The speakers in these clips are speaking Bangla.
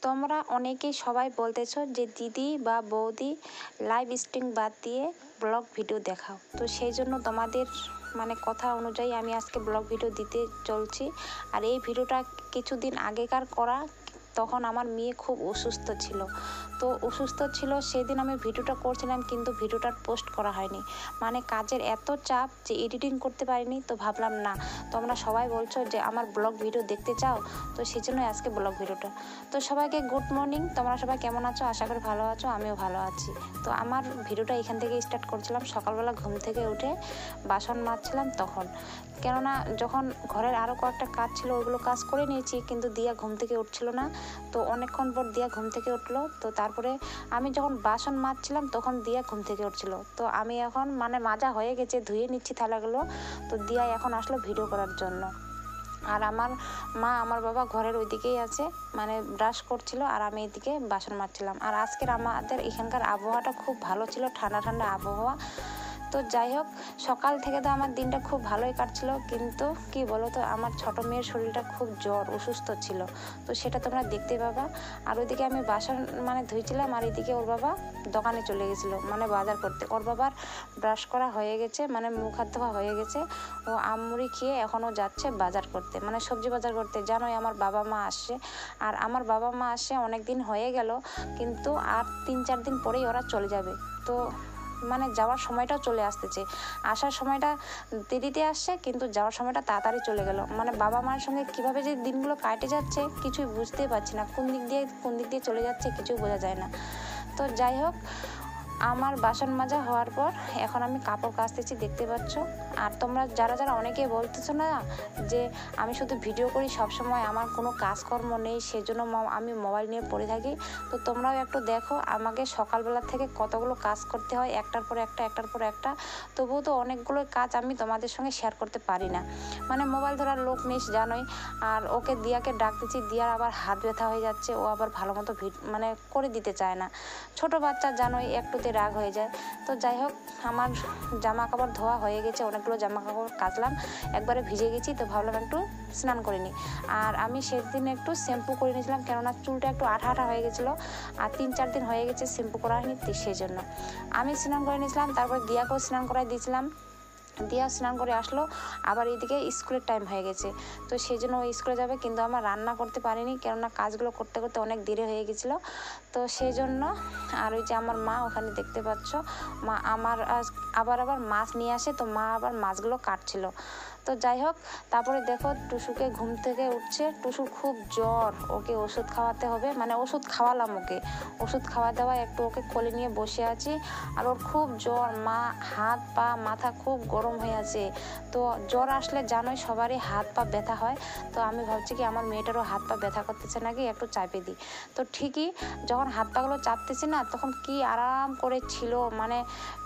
তোমরা অনেকেই সবাই বলতেছো যে দিদি বা বৌদি লাইভ স্ট্রিম বাদ দিয়ে ব্লগ ভিডিও দেখাও। তো সেই জন্য তোমাদের কথা অনুযায়ী আমি আজকে ব্লগ ভিডিও দিতে চলছি। আর এই ভিডিওটা কিছুদিন আগেকার করা, তখন আমার মেয়ে খুব অসুস্থ ছিল। তো অসুস্থ ছিল সেদিন আমি ভিডিওটা করছিলাম, কিন্তু ভিডিওটার পোস্ট করা হয়নি। কাজের এত চাপ যে এডিটিং করতে পারিনি। তো ভাবলাম না, তোমরা সবাই বলছো যে আমার ব্লগ ভিডিও দেখতে চাও, তো সেই জন্যই আজকে ব্লগ ভিডিওটা। তো সবাইকে গুড মর্নিং। তোমরা সবাই কেমন আছো? আশা করি ভালো আছো, আমিও ভালো আছি। তো আমার ভিডিওটা এখান থেকে স্টার্ট করছিলাম। সকালবেলা ঘুম থেকে উঠে বাসন মাজছিলাম তখন, কেননা যখন ঘরের আরও কয়েকটা কাজ ছিল ওইগুলো কাজ করে নিয়েছি, কিন্তু দিয়া ঘুম থেকে উঠছিল না। তো অনেকক্ষণ পর দিয়া ঘুম থেকে উঠলো। তো তারপরে আমি যখন বাসন মাজছিলাম তখন দিয়া ঘুম থেকে উঠছিল। তো আমি এখন মাজা হয়ে গেছে, ধুয়ে নিচ্ছি থালাগুলো। তো দিয়া এখন আসলো ভিডিও করার জন্য। আর আমার মা আমার বাবা ঘরের ওইদিকেই আছে, ব্রাশ করছিল, আর আমি এদিকে বাসন মাজছিলাম। আর আজকের আমাদের এখানকার আবহাওয়াটা খুব ভালো ছিল, ঠান্ডা ঠান্ডা আবহাওয়া। তো যাই হোক, সকাল থেকে তো আমার দিনটা খুব ভালোই কাটছিল, কিন্তু কি বলো তো, আমার ছোটো মেয়ের শরীরটা খুব জ্বর, অসুস্থ ছিল। তো সেটা তোমরা দেখতে পাবা। আর ওইদিকে আমি বাসন ধুইছিলাম, আর এদিকে ওর বাবা দোকানে চলে গেছিলো বাজার করতে। ওর বাবার ব্রাশ করা হয়ে গেছে, মুখ হাত ধোয়া হয়ে গেছে। ও আমুড়ি খেয়ে এখনও যাচ্ছে বাজার করতে, সবজি বাজার করতে। জানোই আমার বাবা মা আসছে, আর আমার বাবা মা আসছে অনেক দিন হয়ে গেল, কিন্তু আর 3-4 দিন পরেই ওরা চলে যাবে। তো যাওয়ার সময়টাও চলে আসতেছে। আসার সময়টা দেরিতে আসছে, কিন্তু যাওয়ার সময়টা তাড়াতাড়ি চলে গেল। বাবা মার সঙ্গে কীভাবে যে দিনগুলো কাটে যাচ্ছে কিছুই বুঝতেই পারছি না, কোন দিক দিয়ে চলে যাচ্ছে কিছুই বোঝা যায় না। তো যাই হোক, আমার বাসন মাজা হওয়ার পর এখন আমি কাপড় কাচতেছি, দেখতে পাচ্ছ। আর তোমরা যারা অনেকে বলতেছো না যে আমি শুধু ভিডিও করি, সবসময় আমার কোনো কাজকর্ম নেই, সেজন্য আমি মোবাইল নিয়ে পড়ে থাকি। তো তোমরাও একটু দেখো আমাকে সকালবেলা থেকে কতগুলো কাজ করতে হয়, একটার পর একটা। তবুও তো অনেকগুলো কাজ আমি তোমাদের সঙ্গে শেয়ার করতে পারি না, মোবাইল ধরার লোক নেই, জানোই। আর ওকে দিয়াকে ডাকতেছি, দিয়ার আবার হাত ব্যথা হয়ে যাচ্ছে, ও আবার ভালো মতো করে দিতে চায় না। ছোট বাচ্চা জানোই, একটুতে রাগ হয়ে যায়। তো যাই হোক, আমার জামা কাপড় ধোয়া হয়ে গেছে, অনেকগুলো জামা কাপড় কাচলাম, একবারে ভিজে গেছি। তো ভাবলাম একটু স্নান করে নিই। আর আমি সেদিন একটু শ্যাম্পু করে নিয়েছিলাম, কেননা চুলটা একটু আঠা আঠা হয়ে গেছিলো, আর 3-4 দিন হয়ে গেছে শ্যাম্পু করা হয়নি, সেই জন্য আমি স্নান করে নিয়েছিলাম। তারপর দিয়াকেও স্নান করাই দিয়েছিলাম। দিয়া স্নান করে আসলো, আবার এইদিকে স্কুলের টাইম হয়ে গেছে। তো সেই জন্য ও স্কুলে যাবে, কিন্তু আমার রান্না করতে পারিনি, কেননা কাজগুলো করতে করতে অনেক দেরি হয়ে গেছিলো। তো সেই জন্য, আর ওই যে আমার মা ওখানে দেখতে পাচ্ছ, মা আমার আবার মাছ নিয়ে আসে, তো মা আবার মাছগুলো কাটছিল। তো যাই হোক, তারপরে দেখো টুসুকে ঘুম থেকে উঠছে। টুসুর খুব জ্বর, ওকে ওষুধ খাওয়াতে হবে, ওষুধ খাওয়ালাম ওকে, ওষুধ খাওয়া দাওয়া একটু ওকে কোলে নিয়ে বসে আছি। আর ওর খুব জ্বর, হাত পা মাথা খুব গরম হয়ে আছে। তো জ্বর আসলে জানোই সবারই হাত পা ব্যথা হয়। তো আমি ভাবছি কি আমার মেয়েটারও হাত পা ব্যথা করতেছে নাকি, একটু চাপে দিই। তো ঠিকই যখন হাত পাগুলো চাপতেছি না, তখন কি আরাম করে ছিল,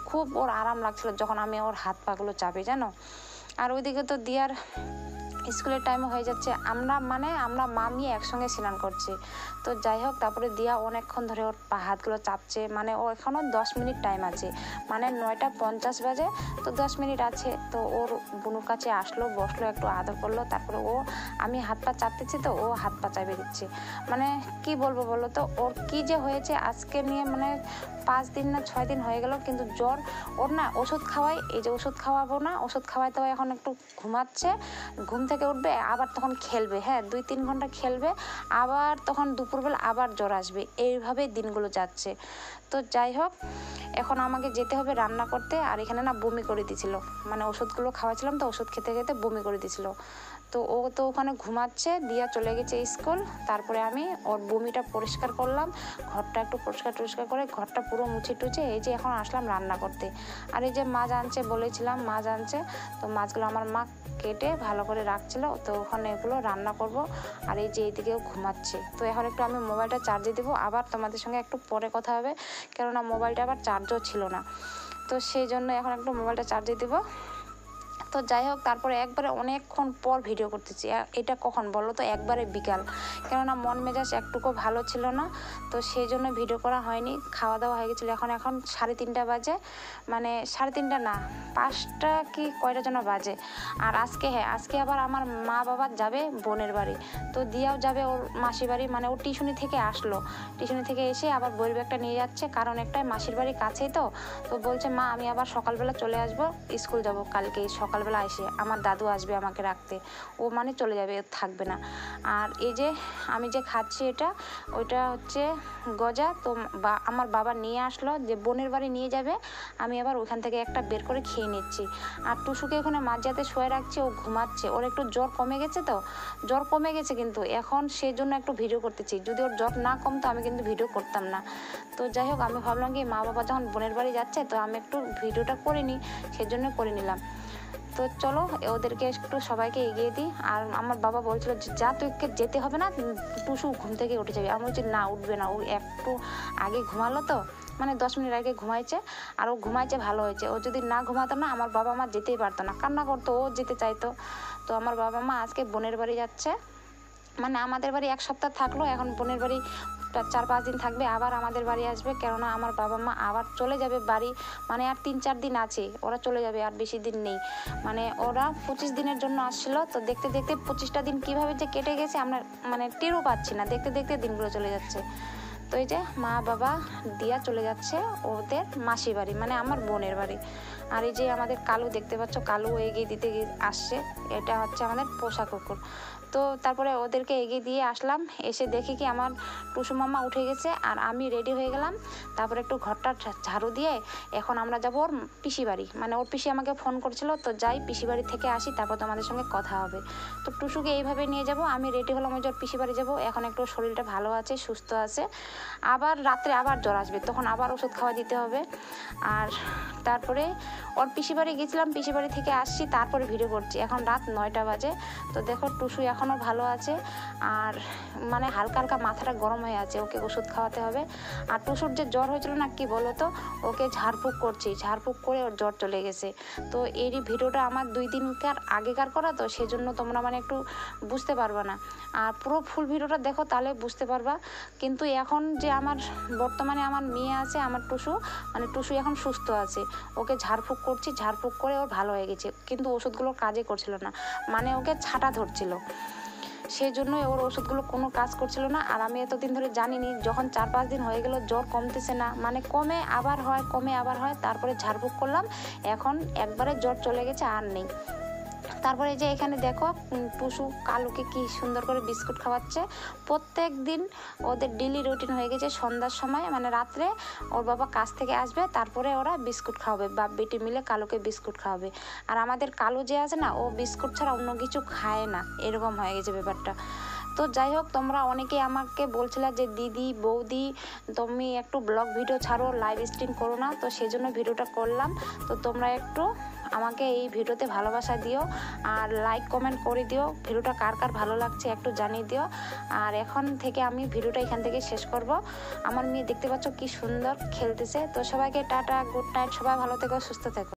খুব ওর আরাম লাগছিল যখন আমি ওর হাত পাগুলো চাপি, জানো। আর ওইদিকে তো দিয়ার স্কুলের টাইমও হয়ে যাচ্ছে, আমরা মা মেয়ে একসঙ্গে স্নান করছি। তো যাই হোক, তারপরে দিয়া অনেকক্ষণ ধরে ওর হাতগুলো চাপছে, ও এখনও 10 মিনিট টাইম আছে, 9:50 বাজে, তো 10 মিনিট আছে। তো ওর বুনুর কাছে আসলো, বসলো, একটু আদর করলো। তারপরে আমি হাত পা চাপতেছি, তো ও হাত পা চাপে দিচ্ছে। কি বলবো বলো তো, ওর কি যে হয়েছে আজকে নিয়ে, 5 দিন না 6 দিন হয়ে গেল, কিন্তু জ্বর ওর না। ওষুধ খাওয়াই, এই যে ওষুধ খাওয়াবো না, ওষুধ খাওয়াইতে হয়, এখন একটু ঘুমাচ্ছে, ঘুম থেকে উঠবে, আবার তখন খেলবে, হ্যাঁ 2-3 ঘন্টা খেলবে, আবার তখন দুপুরবেলা আবার জ্বর আসবে, এইভাবেই দিনগুলো যাচ্ছে। তো যাই হোক, এখন আমাকে যেতে হবে রান্না করতে। আর এখানে না বমি করে দিয়েছিল, ওষুধগুলো খাওয়াছিলাম, তো ওষুধ খেতে খেতে বমি করে দিয়েছিল। তো ও তো ওখানে ঘুমাচ্ছে, দিয়া চলে গেছে স্কুল। তারপরে আমি ওর বমিটা পরিষ্কার করলাম, ঘরটা একটু পরিষ্কার করে ঘরটা পুরো মুছে টুছে এই যে এখন আসলাম রান্না করতে। আর এই যে মাছ আনছে, বলেছিলাম মাছ আনছে, তো মাছগুলো আমার মা কেটে ভালো করে রাখছিল, তো ওখানে এগুলো রান্না করব। আর এই যে এইদিকেও ঘুমাচ্ছে। তো এখন একটু আমি মোবাইলটা চার্জে দেবো, আবার তোমাদের সঙ্গে একটু পরে কথা হবে, কেননা মোবাইলটা আবার চার্জও ছিল না। তো সেই জন্য এখন একটু মোবাইলটা চার্জে দেবো। তো যাই হোক, তারপরে একবারে অনেকক্ষণ পর ভিডিও করতেছি। এটা কখন বলো তো, একবারে বিকাল, কেননা মন মেজাজ একটুকু ভালো ছিল না, তো সেই জন্য ভিডিও করা হয়নি। খাওয়া দাওয়া হয়ে গেছিলো, এখন 3:30 বাজে, মানে 3:30 না, 5টা কি কয়টা যেন বাজে। আর আজকে আবার আমার মা বাবা যাবে বোনের বাড়ি, তো দিয়াও যাবে ওর মাসির বাড়ি, মানে ও টিউশনি থেকে আসলো, টিউশনি থেকে এসে আবার বইয়ের ব্যাগটা নিয়ে যাচ্ছে, কারণ একটাই মাসির বাড়ি কাছেই, তো বলছে মা আমি আবার সকালবেলা চলে আসবো, স্কুল যাব কালকে সকালবেলা এসে, আমার দাদু আসবে আমাকে রাখতে, ও মানে চলে যাবে, থাকবে না। আর এই যে আমি যে খাচ্ছি ওইটা হচ্ছে গজা। তো আমার বাবা নিয়ে আসলো যে বোনের বাড়ি নিয়ে যাবে, আমি আবার ওইখান থেকে একটা বের করে খেয়ে নিচ্ছি। আর টুসুকে ওখানে মাঝরাতে শুয়ে রাখছি, ও ঘুমাচ্ছে, ওর একটু জ্বর কমে গেছে, তো জ্বর কমে গেছে কিন্তু এখন, সেই জন্য একটু ভিডিও করতেছি। যদি ওর জ্বর না কমতো আমি কিন্তু ভিডিও করতাম না। তো যাই হোক, আমি ভাবলাম কি মা বাবা যখন বোনের বাড়ি যাচ্ছে, তো আমি একটু ভিডিওটা করে নিই, সেজন্য করে নিলাম। তো চলো ওদেরকে একটু সবাইকে এগিয়ে দিই। আর আমার বাবা বলছিল যা তোকে যেতে হবে না, টুসু ঘুম থেকে উঠে যাবে। আমি বলছি না, উঠবে না, ও একটু আগে ঘুমালো, তো মানে 10 মিনিট আগে ঘুমাইছে, আর ও ঘুমাইছে ভালো হয়েছে। ও যদি না ঘুমাতো না, আমার বাবা মা যেতেই পারতো না, কান্না করতো, ও যেতে চাইতো। তো আমার বাবা মা আজকে বোনের বাড়ি যাচ্ছে, মানে আমাদের বাড়ি 1 সপ্তাহ থাকলো, এখন বোনের বাড়ি 4-5 দিন থাকবে, আবার আমাদের বাড়ি আসবে, কেননা আমার বাবা মা আবার চলে যাবে বাড়ি, মানে আর 3-4 দিন আছে, ওরা চলে যাবে, আর বেশি দিন নেই। মানে ওরা 25 দিনের জন্য আসছিল, তো দেখতে দেখতে 25টা দিন কীভাবে যে কেটে গেছে আমরা মানে টেরও পাচ্ছি না, দেখতে দেখতে দিনগুলো চলে যাচ্ছে। তো এই যে মা বাবা দিয়া চলে যাচ্ছে ওদের মাসি বাড়ি, মানে আমার বোনের বাড়ি। আর এই যে আমাদের কালু দেখতে পাচ্ছ, কালু এগিয়ে দিতে আসছে, এটা হচ্ছে আমাদের পোষা কুকুর। তো তারপরে ওদেরকে এগিয়ে দিয়ে আসলাম, এসে দেখি কি আমার টুসু মামা উঠে গেছে, আর আমি রেডি হয়ে গেলাম। তারপরে একটু ঘরটা ঝাড়ু দিয়ে এখন আমরা যাবো ওর পিসি বাড়ি, মানে ওর পিসি আমাকে ফোন করছিল, তো যাই পিসি বাড়ি থেকে আসি, তারপর তোমাদের সঙ্গে কথা হবে। তো টুসুকে এইভাবে নিয়ে যাব, আমি রেডি হলাম, ওই যে ওর পিসি বাড়ি যাবো। এখন একটু শরীরটা ভালো আছে, সুস্থ আছে, আবার রাত্রে আবার জ্বর আসবে, তখন আবার ওষুধ খাওয়া দিতে হবে। আর তারপরে ওর পিসি বাড়ি গেছিলাম, পিসি বাড়ি থেকে আসছি, তারপরে ভিডিও করছি। এখন রাত 9টা বাজে। তো দেখো টুসু এখনও ভালো আছে, আর মানে হালকা হালকা মাথাটা গরম হয়ে আছে, ওকে ওষুধ খাওয়াতে হবে। আর টুসুর যে জ্বর হয়েছিল না, কি বলো তো, ওকে ঝাড়ফুঁক করছি, ঝাড়ফুঁক করে ওর জ্বর চলে গেছে। তো এই ভিডিওটা আমার 2 দিনকার আগেকার করা, তো সেজন্য তোমরা মানে একটু বুঝতে পারবা না। আর পুরো ফুল ভিডিওটা দেখো, তাহলে বুঝতে পারবা। কিন্তু এখন যে আমার বর্তমানে আমার মেয়ে আছে, আমার টুসু, মানে টুসু এখন সুস্থ আছে, ওকে ঝাড়ফুঁক করছি, ঝাড়ফুঁক করে ওর ভালো হয়ে গেছে, কিন্তু ওষুধগুলো কাজে করছিল না, মানে ওকে ছাটা ধরছিল, সেই জন্যই ওর ওষুধগুলো কোনো কাজ করছিল না। আর আমি এতদিন ধরে জানিনি, যখন 4-5 দিন হয়ে গেল জ্বর কমতেছে না, মানে কমে আবার হয়, কমে আবার হয়, তারপরে ঝাড়ফুঁক করলাম, এখন একবারে জ্বর চলে গেছে, আর নেই। তারপরে এই যে এখানে দেখো টুসু কালুকে কি সুন্দর করে বিস্কুট খাওয়াচ্ছে। প্রত্যেক দিন ওদের ডেইলি রুটিন হয়ে গেছে, সন্ধ্যার সময় মানে রাত্রে ওর বাবা কাজ থেকে আসবে, তারপরে ওরা বিস্কুট খাওয়াবে, বাপ বেটি মিলে কালুকে বিস্কুট খাওয়াবে। আর আমাদের কালু যে আছে না, ও বিস্কুট ছাড়া অন্য কিছু খায় না, এরকম হয়ে গেছে ব্যাপারটা। তো যাই হোক, তোমরা অনেকেই আমাকে বলছিলে যে দিদি বৌদি তুমি একটু ব্লগ ভিডিও ছাড়ো, লাইভ স্ট্রিম করো না, তো সেই জন্য ভিডিওটা করলাম। তো তোমরা একটু আমাকে এই ভিডিওতে ভালোবাসা দিও, আর লাইক কমেন্ট করে দিও, ভিডিওটা কার কার ভালো লাগছে একটু জানিয়ে দিও। আর এখন থেকে আমি ভিডিওটা এখান থেকে শেষ করব। আমার মেয়ে দেখতে পাচ্ছ কি সুন্দর খেলতেছে। তো সবাইকে টাটা, গুড নাইট, সবাই ভালো থেকো, সুস্থ থেকো।